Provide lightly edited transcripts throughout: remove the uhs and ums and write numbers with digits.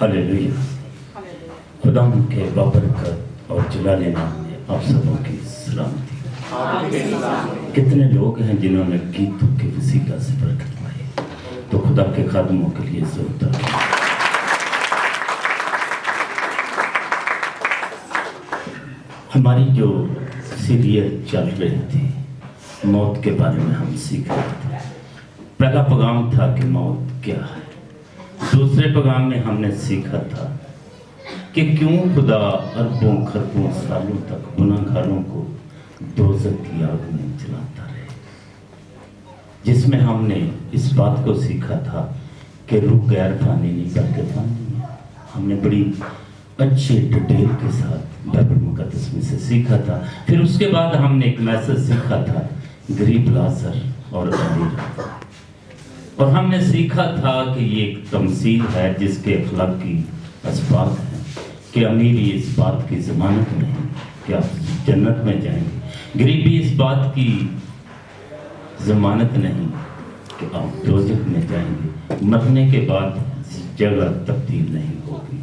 Hallelujah. खुदा के बाबरकत और जलाले नाम में आप सबों की सलामती। कितने लोग हैं जिन्होंने गीतों के वसीला से बरकत पाई, तो खुदा के खादमों के लिए जोरदार। हमारी जो सीरियल चल रही थी, मौत के बारे में हम सीख रहे थे। पहला पैगाम था कि मौत क्या है। दूसरे पैगाम में हमने सीखा था कि क्यों खुदा अरबों खरबों सालों तक गुनाहगारों को दोज़ख की आग में जलाता रहे, जिसमें हमने इस बात को सीखा था कि रूह गैर फानी नहीं बल्कि फानी है। हमने बड़ी अच्छे डिटेल के साथ बाइबल मुकद्दस में से सीखा था। फिर उसके बाद हमने एक मैसेज सीखा था गरीब लाजर और अमीर, और हमने सीखा था कि ये एक तमसील है जिसके अखलाकी असबाब हैं कि अमीरी इस बात की ज़मानत नहीं कि आप जन्नत में जाएंगे, गरीबी इस बात की ज़मानत नहीं कि आप दोज़ख में जाएंगे, मरने के बाद जगह तब्दील नहीं होगी।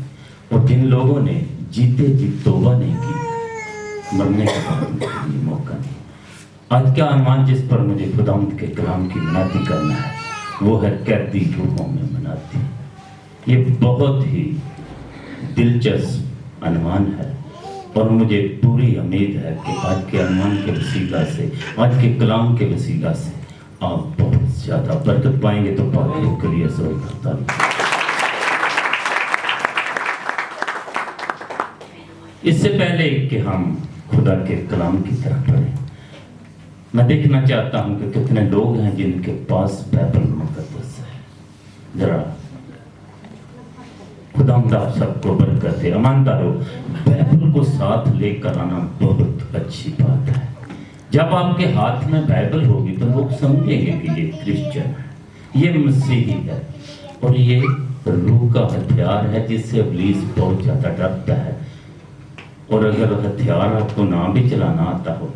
और जिन लोगों ने जीते जी तौबा नहीं की, मरने के बाद उनके लिए मौका नहीं। आज का अनुमान जिस पर मुझे खुदावंद के कलाम की मनाती करना है वो है कैदी रूहों में मनाती। ये बहुत ही दिलचस्प अनुमान है और मुझे पूरी उम्मीद है कि आज के अनुमान के वसीला से, आज के कलाम के वसीला से आप बहुत ज़्यादा बरकत पाएंगे। तो पाकियों के लिए जोर करता हूं। इससे पहले कि हम खुदा के कलाम की तरफ पढ़ें, मैं देखना चाहता हूं कि कितने लोग हैं जिनके पास बाइबल मुकद्दस है। जरा खुदावंद आप सबको बरकत दे। ईमानदारों, बाइबल को साथ लेकर आना बहुत अच्छी बात है। जब आपके हाथ में बाइबल होगी तो लोग समझेंगे कि ये क्रिश्चियन है, ये मसीही है, और ये रूह का हथियार है जिससे इब्लीस बहुत ज़्यादा डरता है। और अगर हथियार आपको ना भी चलाना आता हो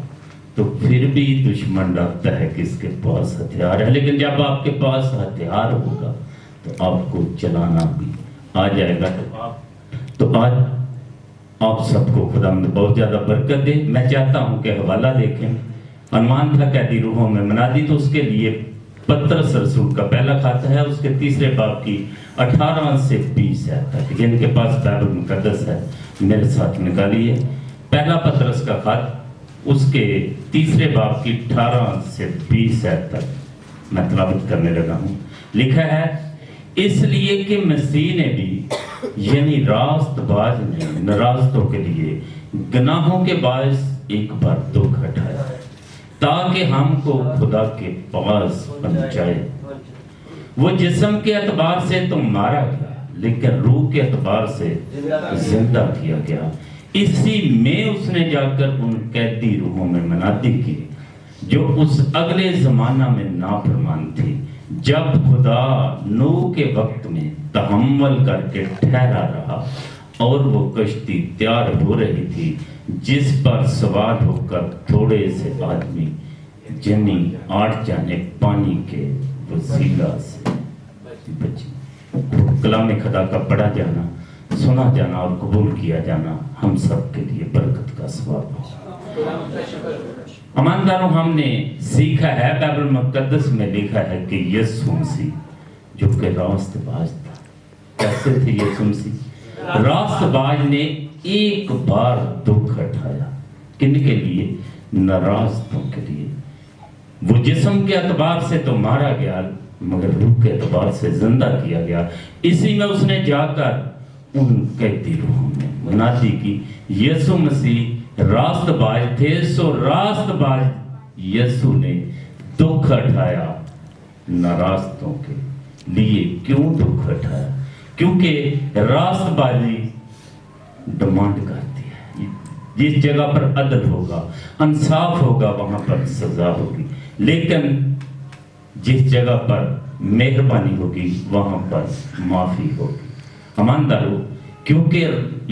तो फिर भी दुश्मन डरता है कि इसके पास हथियार है, लेकिन जब आपके पास हथियार होगा तो आपको चलाना भी आ जाएगा। तो आज आप सबको खुदा बहुत ज़्यादा बरकत दे। मैं चाहता हूं कि हवाला देखें। अनुमान था कैदी रूहों में मनादी, तो उसके लिए पतरस रसूल का पहला खाता है, उसके तीसरे बाब की 18 से 20 है तक। जिनके पास बाइबल मुकद्दस है मेरे साथ निकालिए। पहला पतरस का खत, उसके तीसरे बाब की 18 से 20 तक मैं तिलावत करने लगा हूँ। लिखा है, इसलिए कि मसीह ने भी यानी रास्तबाज ने नाराजतों के लिए गुनाहों के बायस एक बार दुख उठाया ताकि हमको खुदा के पास पहुंचाए। वो जिस्म के एतबार से तो मारा गया, लेकिन रूह के एतबार से जिंदा किया गया। इसी में उसने जाकर उन कैदी रूहों में मनादी की जो उस अगले जमाना में नाफरमान थी, जब खुदा नूह के वक्त में तहम्मुल करके ठहरा रहा और वो कश्ती तैयार हो रही थी जिस पर सवार होकर थोड़े से आदमी जनी 8 जाने पानी के वसीला से बचे। कलाम खुदा का पढ़ा जाना, सुना जाना और कबूल किया जाना हम सब के लिए बरकत का सवाब हो। ईमानदारों, हमने सीखा है बाइबल मुकद्दस में लिखा है कि यीशु मसीह जो कि रास्तबाज था। कैसे थे यीशु मसीह? रास्तबाज ने एक बार दुख उठाया। किन के लिए? नाराजतों के लिए। वो जिस्म के एतबार से तो मारा गया, मगर रूह के एतबार से जिंदा किया गया। इसी में उसने जाकर उन कैदी रूहों में मुनादी की। यीशु मसीह रास्तबाज थे, सो रास्तबाज यीशु ने दुख उठाया नाराजतों के लिए। क्यों दुख उठाया? क्योंकि रास्तबाजी डिमांड करती है। जिस जगह पर अदल होगा, इंसाफ होगा, वहां पर सजा होगी, लेकिन जिस जगह पर मेहरबानी होगी वहां पर माफी होगी। ईमानदारों, क्योंकि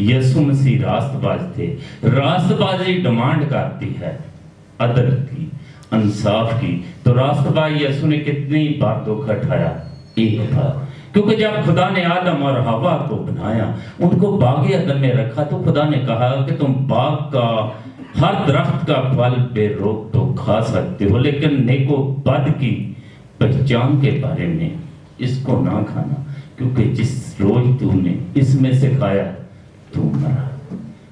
यीशु मसीह रास्तबाज थे, रास्तबाजी डिमांड करती है अदल की, इंसाफ की। तो रास्तबाज यीशु ने कितनी बार दुख उठाया? एक बार। क्योंकि जब खुदा ने आदम और हवा को बनाया, उनको बाग अदन में रखा, तो खुदा ने कहा कि तुम बाग का हर दरख्त का फल बेरोक तो खा सकते हो, लेकिन नेको बद की पहचान के बारे में इसको ना खाना, क्योंकि जिस रोज तूने इसमें से खाया तू मरा।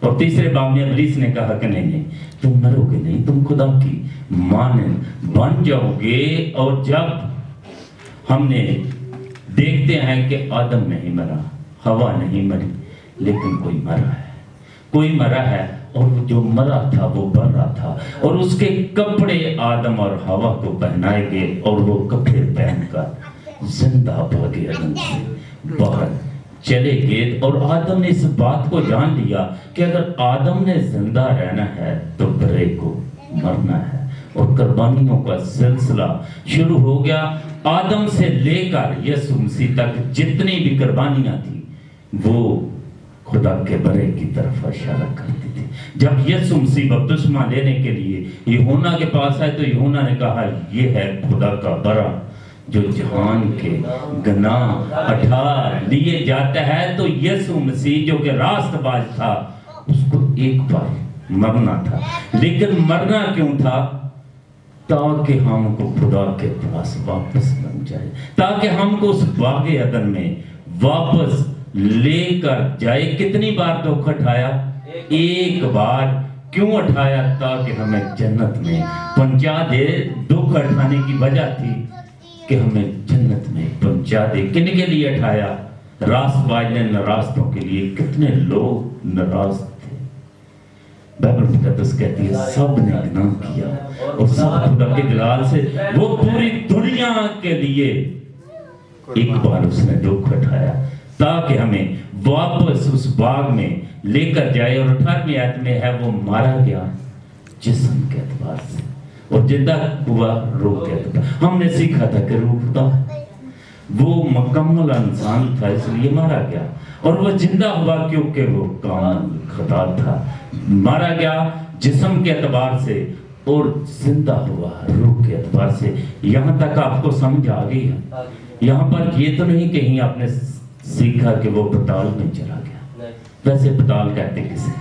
और तीसरे बाब में इब्लीस ने कहा कि नहीं, तुम मरोगे नहीं, तुम खुदा की मानंद बन जाओगे। और जब हमने देखते हैं कि आदम नहीं मरा, हवा नहीं मरी, लेकिन कोई मरा है, कोई मरा है, और जो मरा था वो बढ़ रहा था, और उसके कपड़े आदम और हवा को पहनाए गए, और वो कपड़े पहनकर जिंदा भागे अदन से बाहर चले गए। और आदम ने इस बात को जान लिया कि अगर आदम ने जिंदा रहना है तो बरे को मरना है, और कुर्बानियों का सिलसिला शुरू हो गया। आदम से लेकर यीशु मसीह तक जितनी भी कुर्बानियां थी वो खुदा के बरे की तरफ इशारा करती थी। जब यीशु मसीह बपतिस्मा लेने के लिए यूहन्ना के पास आए, तो यूहन्ना ने कहा, ये है खुदा का बरा जो जहान के गुनाह हटा लिए जाता है। तो यीशु मसीह जो कि रास्तबाज था, उसको एक बार मरना था, लेकिन मरना क्यों था? ताकि हमको खुदा के पास वापस बन जाए, ताकि हमको उस बागे अदन में वापस लेकर जाए। कितनी बार दुख उठाया? एक बार। क्यों उठाया? ताकि हमें जन्नत में पहुंचा दे। दुख उठाने की वजह थी कि हमें जन्नत में पहुंचा दे। किन के लिए उठाया? रास्तबाज ने, नाराजों के लिए। कितने लोग नाराज थे? बाइबल मुकद्दस कहती है सब ने गुनाह किया और सब खुदा के जलाल से, वो पूरी दुनिया के लिए एक बार उसने दुख उठाया ताकि हमें वापस उस बाग में लेकर जाए। और 18वीं आयत में है, वो मारा गया जिस्म के एतबार से और जिंदा हुआ रूह के एतबार। हमने सीखा था कि रूह खुदा है, वो मुकम्मल इंसान था इसलिए मारा गया, और वो जिंदा हुआ क्योंकि वो कामिल खुदा था। मारा गया जिस्म के एतबार से और जिंदा हुआ रूह के एतबार से। यहाँ तक आपको समझ आ गई है? यहाँ पर ये तो नहीं कहीं आपने सीखा कि वो पताल में चला गया। वैसे पताल कहते किसे?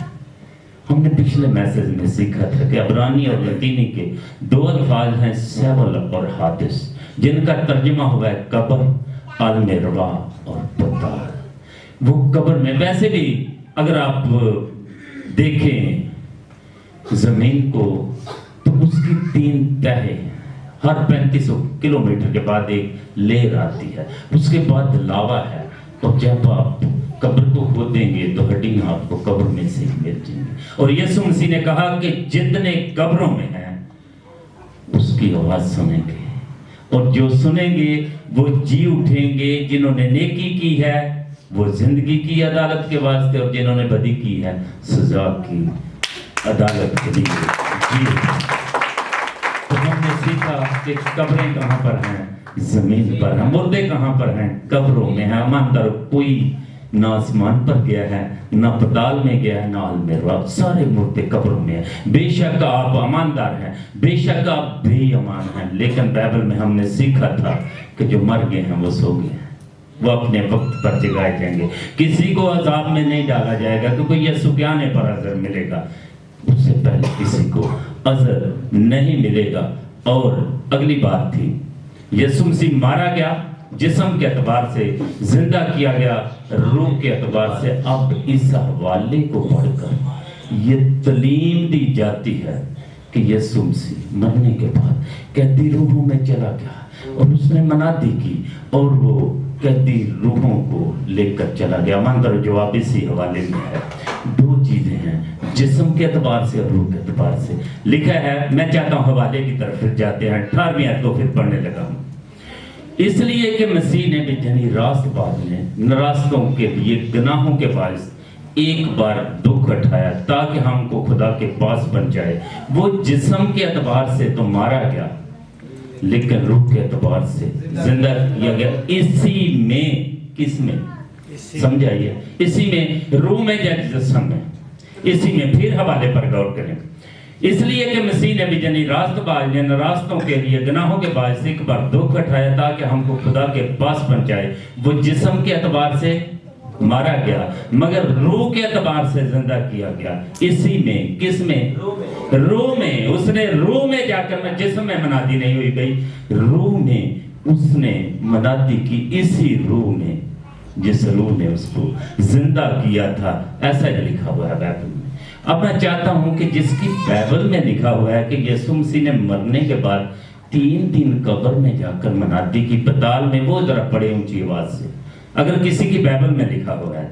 हमने पिछले मैसेज में सीखा था कि अबरानी और लतीनी के दो अल्फाज हैं, सेवल और हादिस, जिनका तर्जुमा हुआ है कब्र, अलमेरवा और पताल। वो कब्र में, वैसे भी अगर आप देखें जमीन को तो उसकी 3 तहें, हर 3500 किलोमीटर के बाद एक लेयर आती है, उसके बाद लावा है, और जब आप कब्र को खोदेंगे तो हड्डियां आपको कब्र में से मिल जाएंगी। और यीशु मसीह ने कहा कि जितने कब्रों में हैं उसकी आवाज सुनेंगे, और जो सुनेंगे वो जी उठेंगे। जिन्होंने नेकी की है वो जिंदगी की अदालत के वास्ते, और जिन्होंने बदी की है सजा की अदालत के लिए जी। तो हमने सीखा कि कब्रें कहाँ पर हैं? जमीन पर हैं। मुर्दे कहाँ पर हैं? कब्रों में हैं। ईमानदार कोई ना आसमान पर गया है, ना पताल में गया है, ना अलमेरवा, सारे मुर्दे कब्रों में हैं। बेशक आप ईमानदार हैं, बेशक आप बेईमान हैं, लेकिन बाइबल में हमने सीखा था कि जो मर गए हैं वो सो गए हैं, वो अपने वक्त पर जगाए जाएंगे। किसी को अजाब में नहीं डाला जाएगा, क्योंकि यीशु के आने पर अजर मिलेगा, उससे पहले किसी को अजर नहीं मिलेगा। और अगली बात थी, यीशु मसीह मारा गया जिस्म के एतबार से, जिंदा किया गया रूह के एतबार से। अब इस हवाले को पढ़कर ये तालीम दी जाती है कि यीशु मसीह मरने के बाद कैदी रूहों में चला गया और उसने मनादी की, और वो कैदी रूहों को लेकर चला गया। मानकर जवाब इसी हवाले में है। 2 चीजें हैं, जिस्म के एतबार से और रूह के एतबार से लिखा है। मैं चाहता हूँ हवाले की तरफ फिर जाते हैं। 18वीं आयत को फिर पढ़ने लगा हूँ। इसलिए कि मसीह ने भी यानी रास्तबाज ने नाराजों के लिए गुनाहों के बायस एक बार दुख उठाया ताकि हमको खुदा के पास बन जाए। वो जिस्म के एतबार से तो मारा गया, लेकिन रूह के एतबार से जिंदा किया गया। इसी में, किस में? समझाइए। इसी में, रूह में या जिस्म में? इसी में। फिर हवाले पर गौर करें। इसलिए कि मसीह ने भी जनी रास्तबाज ने रास्तों के लिए गुनाहों के बायस से एक बार दुख उठाया ताकि हमको खुदा के पास पहुंचाए। वो जिस्म के एतबार से मारा गया मगर रूह के एतबार से जिंदा किया गया। इसी में, किस में? रूह में। उसने रूह में जाकर, मैं जिस्म में मनादी नहीं हुई गई, रूह में उसने मनादी की, इसी रूह में जिस रूह ने उसको जिंदा किया था। ऐसा ही लिखा हुआ है बाइबल में। अब मैं चाहता हूं कि जिसकी बाइबल में लिखा हुआ है कि यीशु मसीह ने मरने के बाद 3 दिन कब्र में जाकर मनादी की पताल में, वो जरा पढ़े ऊंची आवाज से, अगर किसी की बाइबल में लिखा हुआ है।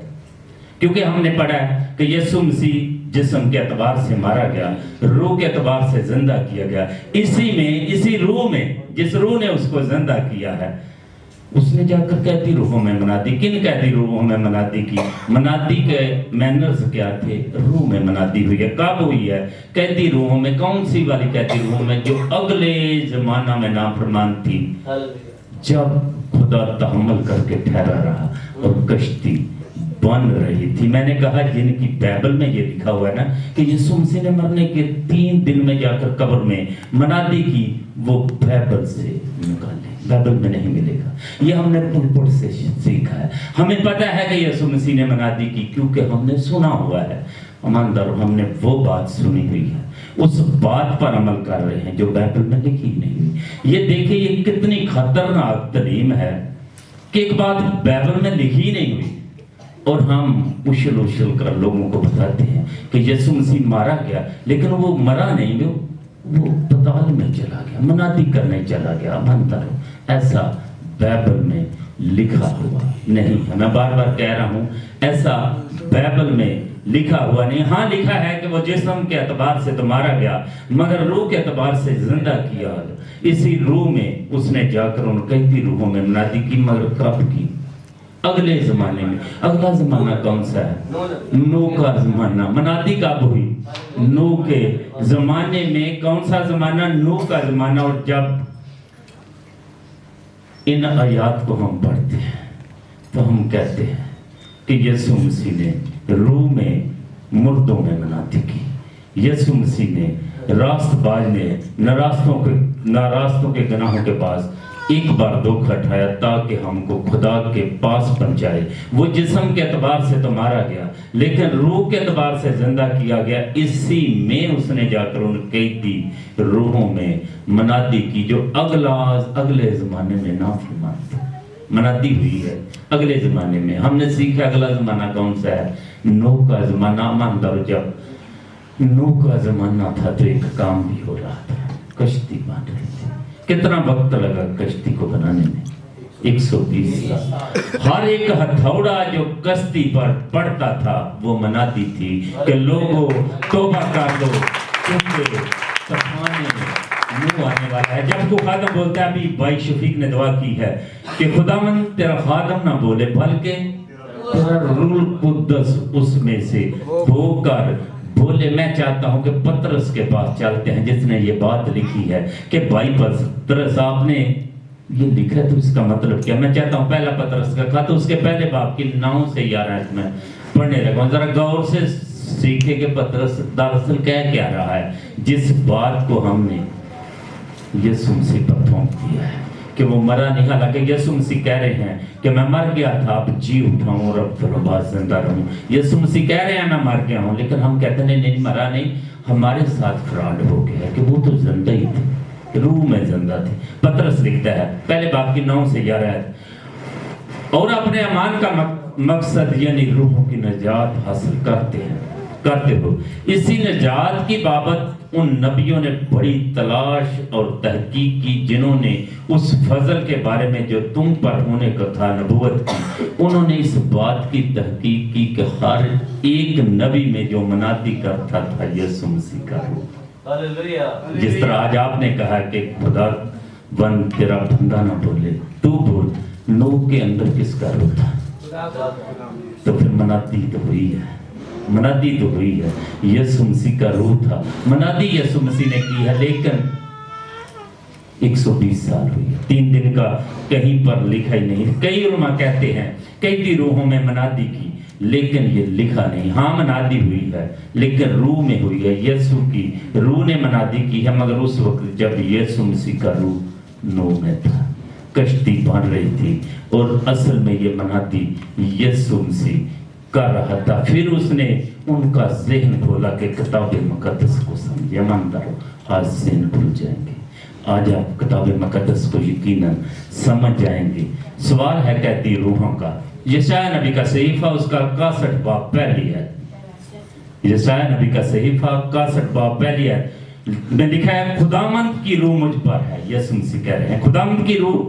क्योंकि हमने पढ़ा है कि यीशु मसीह जिस्म के एतबार से मारा गया, रूह के एतबार से जिंदा किया गया। इसी में, इसी रूह में, जिस रूह ने उसको जिंदा किया है, उसने जाकर कैदी रूहों में मनादी। किन कैदी रूहों में मनादी की? मनादी के मैनर्स क्या थे? रूह में मनादी हुई है। कब हुई है? कैदी रूहों में। कौन सी वाली कैदी रूहों में? जो अगले जमाना में नाफरमान थी, जब खुदा तहम्मुल करके ठहरा रहा और कश्ती बन रही थी। मैंने कहा जिनकी बाइबल में ये लिखा हुआ है ना कि यीशु मसीह ने मरने के 3 दिन में जाकर कब्र में मनादी की, वो बाइबल से निकाले, बाइबल में नहीं मिलेगा। ये हमने पुलपुट से सीखा है। हमें पता है कि यीशु मसीह ने मनादी की क्योंकि हमने सुना हुआ है। ईमानदार, हमने वो बात सुनी हुई है, उस बात पर अमल कर रहे हैं जो बाइबल में लिखी नहीं हुई। ये देखिए, ये कितनी खतरनाक तालीम है कि एक बात बाइबल में लिखी नहीं हुई और हम उछल उछल कर लोगों को बताते हैं कि यीशु मसीह मारा गया, लेकिन वो मरा नहीं, वो पताल में चला गया, मनादी करने चला गया। मानता रहो, ऐसा बाइबल में लिखा हुआ नहीं है। मैं बार बार कह रहा हूं, ऐसा बाइबल में लिखा हुआ नहीं। हाँ, लिखा है कि वो जिस्म के एतबार से तो मारा गया मगर रूह के एतबार से जिंदा किया। इसी रूह में उसने जाकर उन कैदी रूहों में मनादी की। मगर कब की? अगले जमाने में। अगला जमाना कौन सा है? नूह का जमाना। मनादी कब हुई? नूह के जमाने में। कौन सा जमाना? नूह का जमाना। और जब इन आयात को हम पढ़ते हैं तो हम कहते हैं कि यीशु मसीह ने रूह में मुर्दों में मनादी की। यीशु मसीह ने रास्तबाज ने नारास्तों के गुनाहों के पास एक बार दुख उठाया ताकि हमको खुदा के पास पहुंचाए। वो जिस्म के एतबार से तो मारा गया लेकिन रूह के एतबार से जिंदा किया गया। इसी में उसने जाकर उन कैदी रूहों में मनादी की जो अगले जमाने में नाफरमान थे। मनादी हुई है अगले जमाने में। हमने सीखा अगला जमाना कौन सा है? नूह का जमाना। ईमानदार, जब नूह का जमाना था तो एक काम भी हो रहा था, कश्ती बन रही थी। कितना वक्त लगा कश्ती को बनाने में? 120 साल। हर एक हथौड़ा जो कश्ती पर पड़ता था वो मनादी थी कि लोगों तौबा कर दो क्योंकि तूफान नूह आने वाला है। जब को खादम बोलता है, अभी भाई शफीक ने दुआ की है कि खुदावंद तेरा खादम ना बोले बल्कि तेरा रूह कुद्दस उसमें से होकर बोले। मैं चाहता हूं कि पतरस के पास चलते हैं जिसने ये बात लिखी है कि भाई पतरस आपने ये लिखा है तो इसका मतलब क्या? मैं चाहता हूं पहला पतरस का खत उसके पहले बाप की 9 से 11 में पढ़ने लगा। जरा गौर से सीखे कि पतरस दरअसल कह क्या रहा है। जिस बात को हमने यीशु मसीह पर थोप दिया है कि वो मरा नहीं, हालांकि यीशु मसीह कह रहे हैं कि मैं मर गया था अब जी उठा हूं और अब फिर बाद जिंदा रहूं। यीशु मसीह कह रहे हैं मैं मर गया हूं, लेकिन हम कहते हैं नहीं मरा नहीं, हमारे साथ फ्रॉड हो गया कि वो तो जिंदा ही थे, रूह में जिंदा थे। पतरस लिखता है पहले बाप की 9 से 11 और अपने अमान का मकसद यानी रूहों की निजात हासिल करते हो। इसी निजात की बाबत उन नबियों ने बड़ी तलाश और तहकीक की जिन्होंने उस फजल के बारे में जो तुम पर होने का था नबूवत की। उन्होंने इस बात की तहकीक की कि हर एक नबी में जो मनादी करता था यीशु मसीह का रूह। जिस तरह आज आपने कहा कि खुदा बन तेरा बंदा ना बोले, तू बोल। नूह के अंदर किसका रूह था? तो फिर मनादी तो हुई है, मनादी तो हुई है, यीशु मसीह का रूह था। मनादी यीशु मसीह ने की है, लेकिन 120 साल हुई है। 3 दिन का कहीं पर लिखा ही नहीं। कई उलमा कहते हैं कैदी रूहों में मनादी की, لیکن یہ لکھا نہیں. ہاں منادی ہوئی ہے لیکن روح میں ہوئی ہے. یسوع کی روح نے منادی کی ہے، مگر اس وقت جب یسوع مسیح کا روح نو میں تھا، کشتی بن رہی تھی، اور اصل میں یہ منادی یسوع مسیح کر رہا تھا. پھر اس نے ان کا ذہن کھولا کہ کتاب مقدس کو سمجھے. ایماندارو، آج ذہن کھل جائیں گے، آج آپ کتاب مقدس کو یقیناً سمجھ جائیں گے. سوال ہے قیدی روحوں کا. یشعیاء نبی کا صحیفہ اس کا 61 باب پہلی ہے. یشعیاء نبی کا صحیفہ 61 باب پہلی ہے میں لکھا ہے، خداوند کی روح مجھ پر ہے. یسوع مسیح کہہ رہے ہیں خداوند کی روح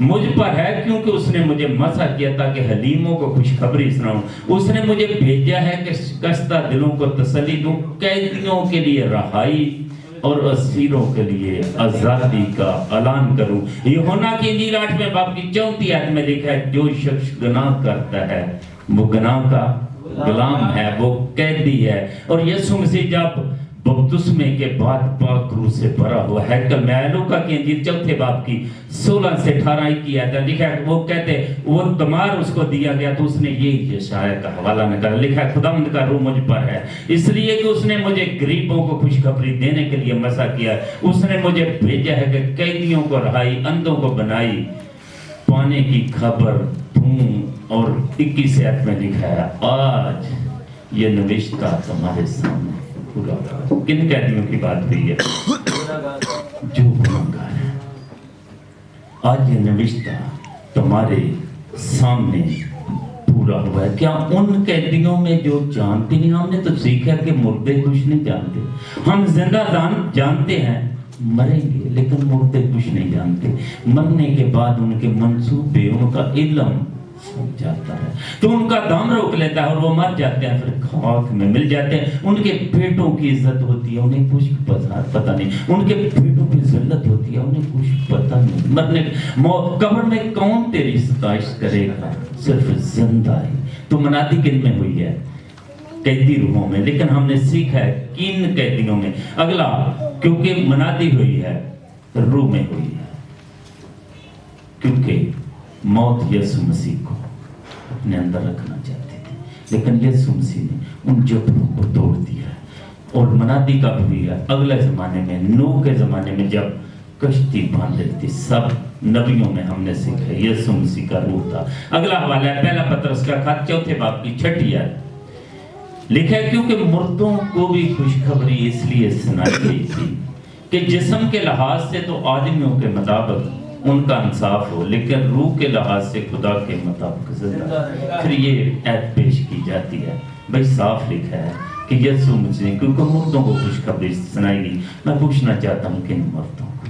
مجھ پر ہے، کیونکہ اس نے مجھے مسح کیا تاکہ حلیموں کو خوشخبری سناؤں. اس نے مجھے بھیجا ہے کہ شکستہ دلوں کو تسلی دوں، قیدیوں کے لیے رہائی اور اسیروں کے لیے آزادی کا اعلان کروں. یوحنا کی انجیل 8ویں باب کی 34 آیت میں لکھا ہے، جو شخص گناہ کرتا ہے وہ گناہ کا غلام ہے، وہ قیدی ہے. اور یسوع مسیح جب بپتسمے کے بعد پاک روح سے بھرا ہوا ہیکل میں آیا. لوکا کی انجیل 4 باب کی 16 سے 18 کی آیت لکھا ہے، وہ کہتے وہ تمار اس کو دیا گیا تو اس نے یہ یشعیاء کا حوالہ نکالا. لکھا ہے خداوند کا روح مجھ پر ہے، اس لیے کہ اس نے مجھے غریبوں کو خوشخبری دینے کے لیے مسح کیا. اس نے مجھے بھیجا ہے کہ قیدیوں کو رہائی، اندھوں کو بنائی پانے کی خبر دوں. اور 21 آیت میں لکھا ہے، آج یہ نوشتہ تمہارے سامنے پورا. کن قیدیوں کی بات ہوئی ہے؟ جو گناہگار ہیں. آج یہ نوشتہ تمہارے سامنے پورا ہوا ہے. کیا ان قیدیوں میں جو جانتے نہیں؟ ہم نے تو سیکھا کہ مردے کچھ نہیں جانتے. ہم زندہ جانتے ہیں مریں گے، لیکن مردے کچھ نہیں جانتے. مرنے کے بعد ان کے منصوبے، ان کا علم سمجھ جاتا ہے تو ان کا دم روک لیتا ہے اور وہ مر جاتے ہیں، پھر خاک میں مل جاتے ہیں. ان کے پیٹوں کی عزت ہوتی ہے، انہیں کچھ پتہ نہیں. ان کے پیٹوں کی ذلت ہوتی ہے، انہیں کچھ پتہ نہیں. مرنے قبر میں کون تیری ستائش کرے گا؟ صرف زندہ ہی. تو منادی کن میں ہوئی ہے؟ قیدی روحوں میں. لیکن ہم نے سیکھا ہے کن قیدیوں میں. اگلا، کیونکہ منادی ہوئی ہے روح میں ہوئی ہے، کیونکہ موت یسوع مسیح کو اپنے اندر رکھنا چاہتے تھے، لیکن یسوع مسیح نے ان جبروں کو توڑ دیا. اور منادی کب ہوئی ہے؟ اگلے زمانے میں، نوح کے زمانے میں جب کشتی باندھ رہی تھی. سب نبیوں میں ہم نے سیکھا یسوع مسیح کا روح تھا. اگلا حوالہ ہے پہلا پطرس کا خط 4 باب کی 6 آیت. لکھا ہے، کیونکہ مردوں کو بھی خوشخبری اس لیے سنائی گئی تھی کہ جسم کے لحاظ سے تو آدمیوں کے مطابق ان کا انصاف ہو، لیکن روح کے لحاظ سے خدا کے مطابق زندہ. پھر یہ ایت پیش کی جاتی ہے. بھئی صاف لکھا ہے کہ یسوع مسیح کیونکہ مردوں کو خوشخبری سنائی گئی. میں پوچھنا چاہتا ہوں کہ ان مردوں کو،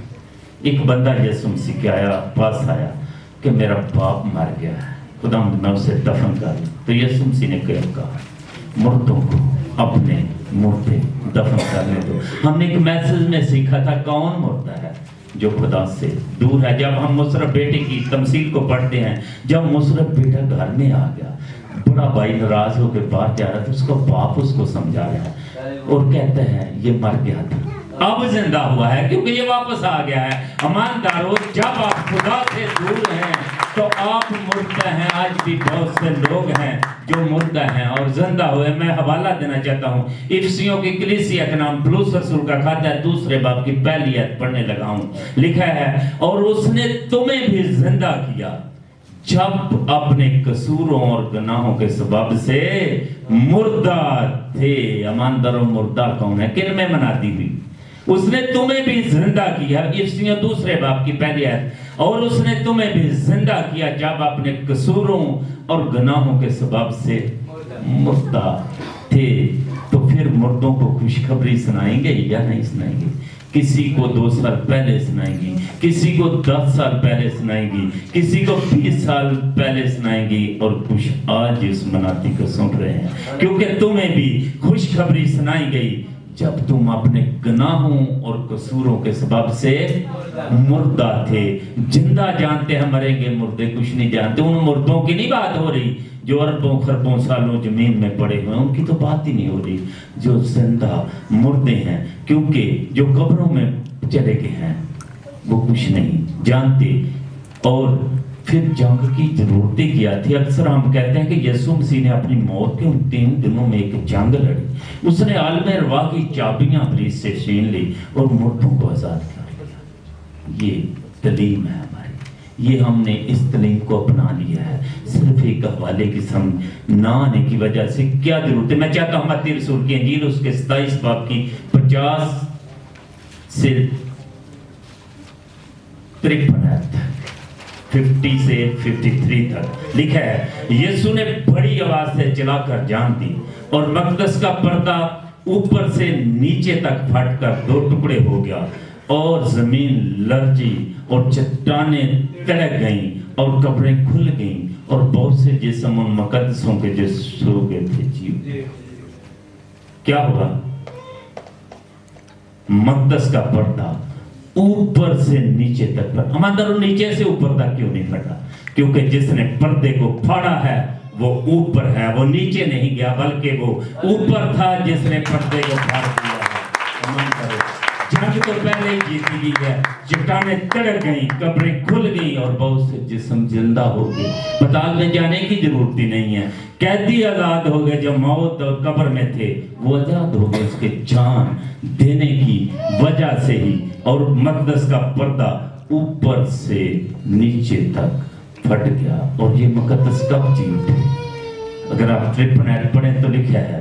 ایک بندہ یسوع مسیح کے پاس آیا کہ میرا باپ مر گیا ہے، خدا میں اسے دفن کر دوں. تو یسوع مسیح نے کہا مردوں کو اپنے مردے دفن کرنے دو. ہم نے ایک میسج میں سیکھا تھا کون مردہ ہے؟ جو خدا سے دور ہے. جب ہم مصرف بیٹے کی تمثیل کو پڑھتے ہیں، جب مصرف بیٹا گھر میں آ گیا، بڑا بھائی ناراض ہو کے باہر جا رہا تھا، اس کا باپ اس کو سمجھا رہا ہے اور کہتا ہے یہ مر گیا تھا، اب زندہ ہوا ہے کیونکہ یہ واپس آ گیا ہے. ایماندارو، جب آپ خدا سے دور ہیں تو آپ مردہ ہیں. آج بھی بہت سے لوگ ہیں جو مردہ ہیں اور زندہ ہوئے. میں حوالہ دینا چاہتا ہوں افسیوں کی کلیسیا کا نام پلوس رسول کا خط ہے 2 باب کی 1 آیت پڑھنے لگا ہوں. لکھا ہے، اور اس نے تمہیں بھی زندہ کیا جب اپنے قصوروں اور گناہوں کے سبب سے مردہ تھے. ایماندارو، مردہ کون ہے؟ کن میں منادی ہوئی؟ اس نے تمہیں بھی زندہ کیا. افسیوں 2 باب کی 1 آیت. اور اس نے تمہیں بھی زندہ کیا جب اپنے قصوروں اور گناہوں کے سبب سے مردہ تھے. تو پھر مردوں کو خوشخبری سنائیں گے یا نہیں سنائیں گے؟ کسی کو 2 سال پہلے سنائیں گی، کسی کو 10 سال پہلے سنائیں گی، کسی کو 20 سال پہلے سنائیں گی، اور کچھ آج اس منادی کو سن رہے ہیں. کیونکہ تمہیں بھی خوشخبری سنائی گئی جب تم اپنے گناہوں اور قصوروں کے سبب سے مردہ تھے. زندہ جانتے ہیں مریں گے، مردے کچھ نہیں جانتے. ان مردوں کی نہیں بات ہو رہی جو اربوں خربوں سالوں زمین میں پڑے ہوئے ہیں، ان کی تو بات ہی نہیں ہو رہی. جو زندہ مردے ہیں، کیونکہ جو قبروں میں چلے گئے ہیں وہ کچھ نہیں جانتے. اور फिर जंग की जरूरत क्या थी? अक्सर हम कहते हैं कि यीशु मसीह ने अपनी मौत के उन 3 दिनों में एक जंग लड़ी। उसने आलम अरवाह की चाबियां इब्लीस से छीन ली और मुर्दों को आजाद कर लिया। ये तलीम है हमारी, ये हमने इस तलीम को अपना लिया है। सिर्फ एक हवाले की समझ ना आने की वजह से क्या जरूरत है? मैं चाहता हूँ मत्ती रसूल की इंजील उसके 27 बाब की 50 से 53 आयत तक, 50 से 53 तक लिखा है, यीशु ने बड़ी आवाज से चिल्लाकर जान दी और मकदस का पर्दा ऊपर से नीचे तक फटकर 2 टुकड़े हो गया और जमीन लरजी और चट्टानें तड़क गईं और कब्रें खुल गईं और बहुत से जिस्म उन मुकद्दसों के जो सो गए थे जी। क्या हुआ? मकदस का पर्दा ऊपर से नीचे तक फटा। हमारे नीचे से ऊपर तक क्यों नहीं फटा? क्योंकि जिसने पर्दे को फाड़ा है वो ऊपर है, वो नीचे नहीं गया बल्कि वो ऊपर था जिसने पर्दे को फाड़ दिया है। अमन करो, जंग तो पहले ही जीती गई है। चट्टानें तड़क गई, कब्रें खुल गई और बहुत से जिस्म जिंदा हो गए। पताल में जाने की जरूरत ही नहीं है। कैदी आजाद हो गए, जो मौत और कब्र में थे वो आजाद हो गए उसके जान देने की वजह से ही। और मकदस का पर्दा ऊपर से नीचे तक फट गया। और ये मुकद्दस कब जी उठे? अगर आप 53 आयत पढ़ें तो लिखा है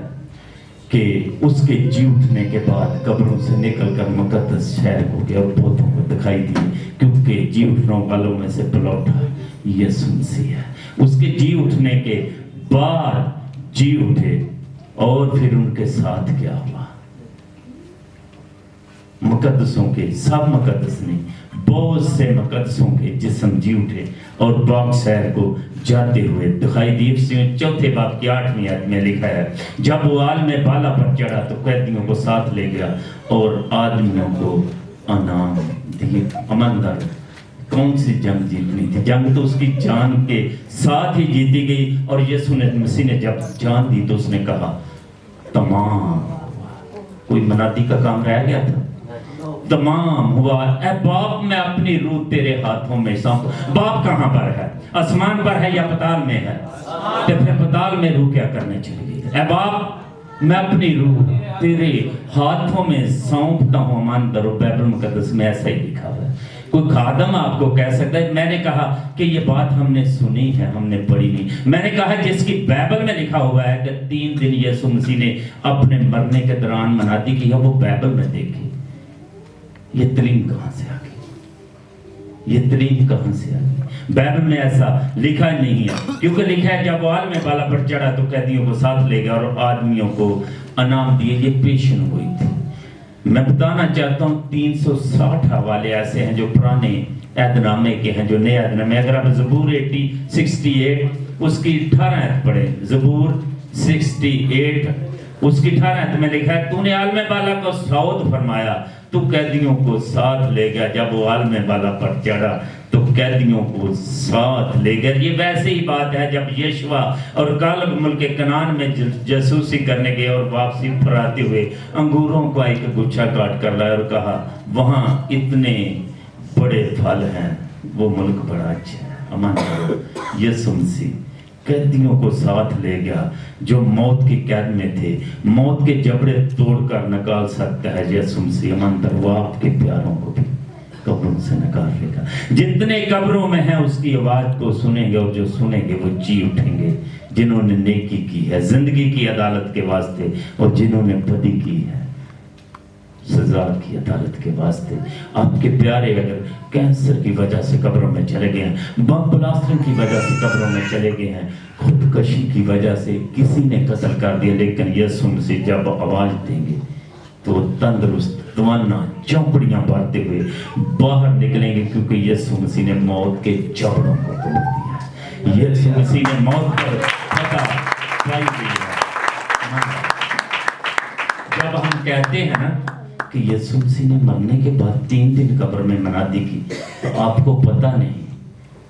कि उसके जी उठने के बाद कब्रों से निकलकर मुकद्दस शहर हो गया और बहुतों को दिखाई दी, क्योंकि जी उठने वालों में से पलौटा यीशु मसीह है। उसके जी उठने के बाद जी उठे और फिर उनके साथ क्या हुआ? मुकद्दसों के, सब मुकद्दस नहीं, बहुत से मुकद्दसों के जिस्म जी उठे और पाक शहर को जाते हुए दिखाई दी। 4 बाब की 8वीं आयत में लिखा है, जब वो आल में बाला पर चढ़ा तो कैदियों को साथ ले गया और आदमियों को अनाम दिए। अमंदर कौन सी जंग जीतनी थी? जंग तो उसकी जान के साथ ही जीती गई। और यीशु मसीह ने जब जान दी तो उसने कहा तमाम। कोई मनादी का काम रह गया था? तमाम हुआ। ऐ बाप, मैं अपनी रूह तेरे हाथों में सौंप। बाप कहां पर है? आसमान पर है या पताल में है? तो फिर पताल में रूह क्या करने चली गई? ऐ बाप, मैं अपनी रूह तेरे हाथों में सौंपता हूं। मान दरो, बाइबल मुकद्दस में ऐसा ही लिखा हुआ है। कोई खादम आपको कह सकता है मैंने कहा कि ये बात हमने सुनी है, हमने पढ़ी नहीं। मैंने कहा जिसकी बाइबल में लिखा हुआ है कि 3 दिन यीशु मसीह ने अपने मरने के दौरान मनादी की है, वो बाइबल में देखी। ये तरीम कहां से आ गई? ये तरीम कहां से आ गई? बाइबल में ऐसा लिखा नहीं है, क्योंकि लिखा है जब वाल में बाला पर चढ़ा तो कैदियों को साथ ले गया और आदमियों को अनाम दिए। ये पेशन हुई थी। मैं बताना चाहता हूँ 360 हवाले ऐसे हैं जो पुराने ऐदनामे के हैं, जो नए ऐदनामे। अगर आप ज़बूर 68 उसकी 18 आयत पढ़े, ज़बूर 68 उसकी 18 आयत में लिखा है, तूने आलम बाला को सऊद फरमाया, तू कैदियों को साथ ले गया। जब वो आलम बाला पर चढ़ा तो कैदियों को साथ ले गया। ये वैसे ही बात है जब यशवा और कालब मुल्क कनान में जासूसी करने गए और वापसी पर आते हुए अंगूरों का एक गुच्छा काट कर लाया और कहा वहां इतने बड़े फल हैं, वो मुल्क बड़ा अच्छा है। अमान यीशु मसीह कैदियों को साथ ले गया जो मौत की कैद में थे। मौत के जबड़े तोड़कर निकाल सकता है यीशु मसीह। अमंतर वो आपके प्यारों को भी कब्रों से निकाल लेगा। जितने कब्रों में हैं उसकी आवाज को सुनेंगे और जो सुनेंगे वो जी उठेंगे। जिन्होंने नेकी की है जिंदगी की अदालत के वास्ते, और जिन्होंने बदी की है सजा की अदालत के वास्ते। आपके प्यारे अगर कैंसर की वजह से कब्रों में चले गए हैं, बम ब्लास्टिंग की वजह से कब्रों में चले गए हैं, खुदकशी की वजह से किसी ने कत्ल कर दिया, लेकिन यीशु मसीह जब आवाज देंगे तो तंदुरुस्त तमन्ना चौपड़ियां बांधते हुए बाहर निकलेंगे, क्योंकि यीशु मसीह ने मौत के जबड़ों को तोड़ दिया। यीशु मसीह ने मौत पर फतह पाई दी है। जब हम कहते हैं ना कि यीशु मसीह ने मरने के बाद 3 दिन कब्र में मनादी की, तो आपको पता नहीं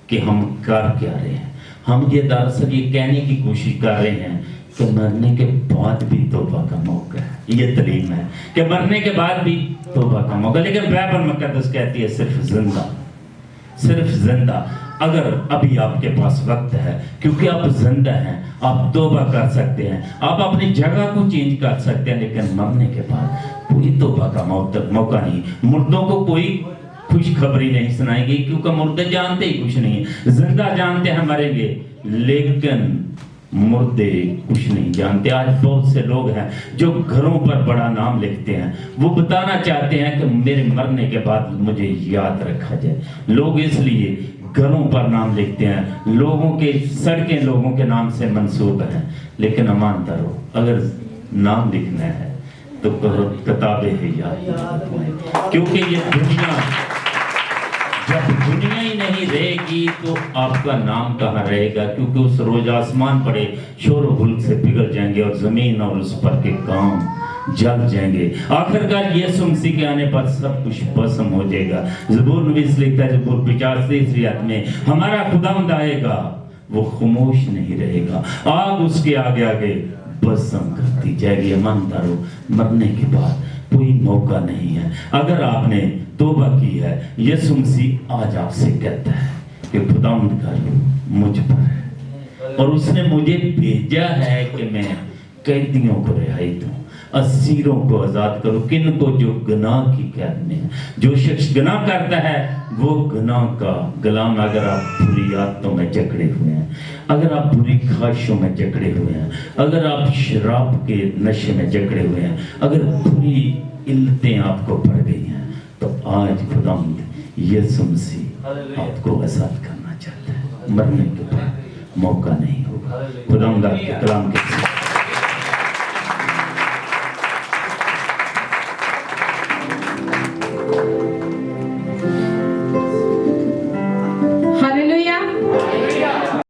कि हम कर क्या रहे हैं। हम ये दरअसल ये कहने की कोशिश कर रहे हैं कि मरने के बाद भी तौबा का मौका है। ये तलीम है कि मरने के बाद भी तौबा का मौका, लेकिन बाइबल मुकद्दस कहती है सिर्फ जिंदा اگر ابھی آپ کے پاس وقت ہے، کیونکہ آپ زندہ ہیں، آپ توبہ کر سکتے ہیں، آپ اپنی جگہ کو چینج کر سکتے ہیں، لیکن مرنے کے بعد کوئی توبہ کا موقع نہیں۔ مردوں کو کوئی خوشخبری نہیں سنائے گی، کیونکہ مردے جانتے ہی کچھ نہیں، زندہ جانتے ہیں مریں گے، لیکن مردے کچھ نہیں جانتے۔ آج بہت سے لوگ ہیں جو گھروں پر بڑا نام لکھتے ہیں، وہ بتانا چاہتے ہیں کہ میرے مرنے کے بعد مجھے یاد رکھا جائے۔ لوگ اس لیے گھروں پر نام لکھتے ہیں، لوگوں کے سڑکیں لوگوں کے نام سے منسوب ہیں، لیکن ایماندار رہو، اگر نام لکھنا ہے تو کتابیں ہیں یاد، کیونکہ یہ دنیا جب دنیا ہی نہیں رہے گی تو آپ کا نام کہاں رہے گا، کیونکہ اس روز آسمان پڑے شور و غل سے پگھل جائیں گے، اور زمین اور اس پر کے کام جل جائیں گے۔ آخرکار یسوع مسیح کے آنے پر سب کچھ بھسم ہو جائے گا۔ زبور نویس لکھتا ہے زبور 85 آیت میں، ہمارا خداوند آئے گا، وہ خاموش نہیں رہے گا، آگ اس کے آگے آگے بھسم کرتی جائے گی۔ ایماندارو، مرنے کے بعد کوئی موقع نہیں ہے۔ اگر آپ نے توبہ کی ہے، یسوع مسیح آج آپ سے کہتا ہے کہ خداوند کا روح مجھ پر ہے، اور اس نے مجھے بھیجا ہے کہ میں قیدیوں کو رہائی دوں، اسیروں کو آزاد کروں۔ کن کو؟ جو گناہ کی قید میں ہے۔ جو شخص گناہ کرتا ہے وہ گناہ کا غلام۔ اگر آپ بری عادتوں میں جکڑے ہوئے ہیں، اگر آپ بری خواہشوں میں جکڑے ہوئے ہیں، اگر آپ شراب کے نشے میں جکڑے ہوئے ہیں، اگر بری علتیں آپ کو پڑ گئی ہیں، تو آج خداوند یسوع مسیح آپ کو آزاد کرنا چاہتا ہے۔ مرنے کے بعد موقع نہیں ہوگا۔ خداوند آپ کے کلام کے